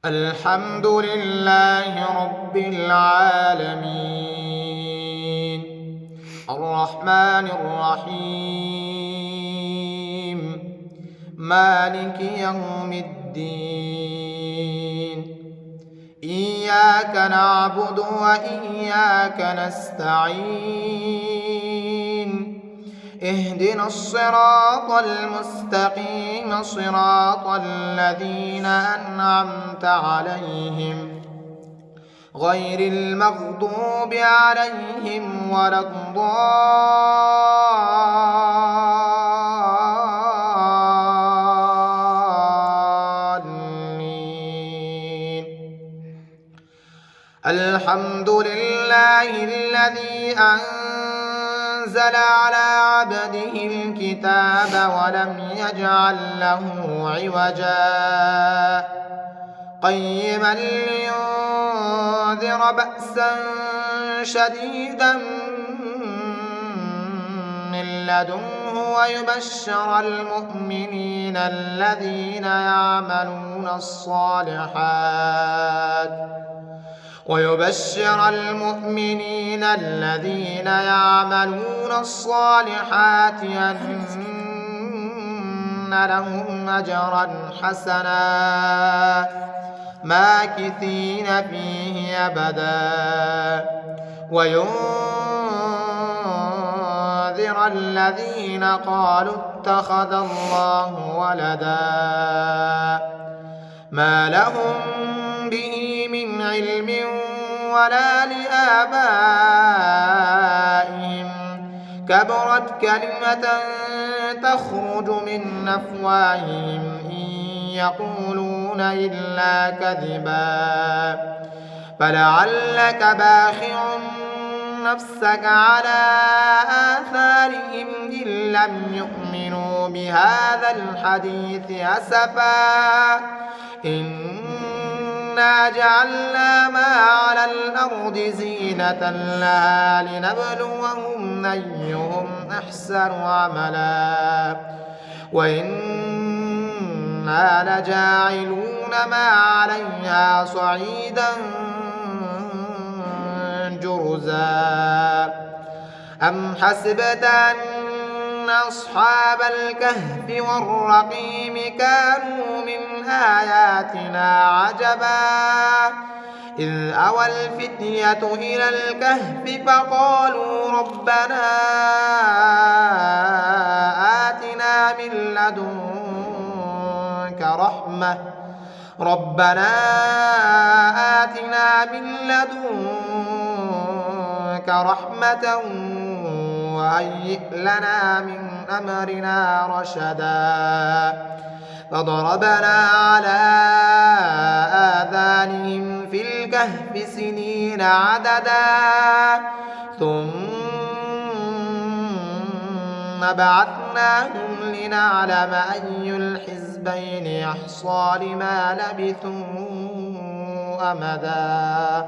الحمد لله رب العالمين الرحمن الرحيم مالك يوم الدين إياك نعبد وإياك نستعين اهدنا الصراط المستقيم صراط الذين أنعمت عليهم غير المغضوب عليهم ولا الضالين. الحمد لله الذي أنزل على عبده الكتاب ولم يجعل له عوجا قيما لينذر بأسا شديدا من لدنه ويبشر المؤمنين الذين يعملون الصالحات أن لهم أجرا حسنا ماكثين فيه أبدا وينذر الذين قالوا اتخذ الله ولدا ما لهم به من علم ولا لآبائهم كبرت كلمة تخرج من أفواههم إن يقولون إلا كذبا فلعلك باخع نفسك على آثارهم إن لم يؤمنوا بهذا الحديث أسفا إنا جعلنا ما على الأرض زينة لها لنبلوهم أيهم أحسن عملا وإنا لجاعلون ما عليها صعيدا جرزا أم حسبت أن أصحاب الكهف والرقيم كانوا من آياتنا عجبا إذ أوى الفتية إلى الكهف فقالوا ربنا آتنا من لدنك رحمة وهيئ لنا من أمرنا رشدا فضربنا على آذانهم في الكهف سنين عددا ثم بعثناهم لنعلم أي الحزبين يحصى لما لبثوا أمدا.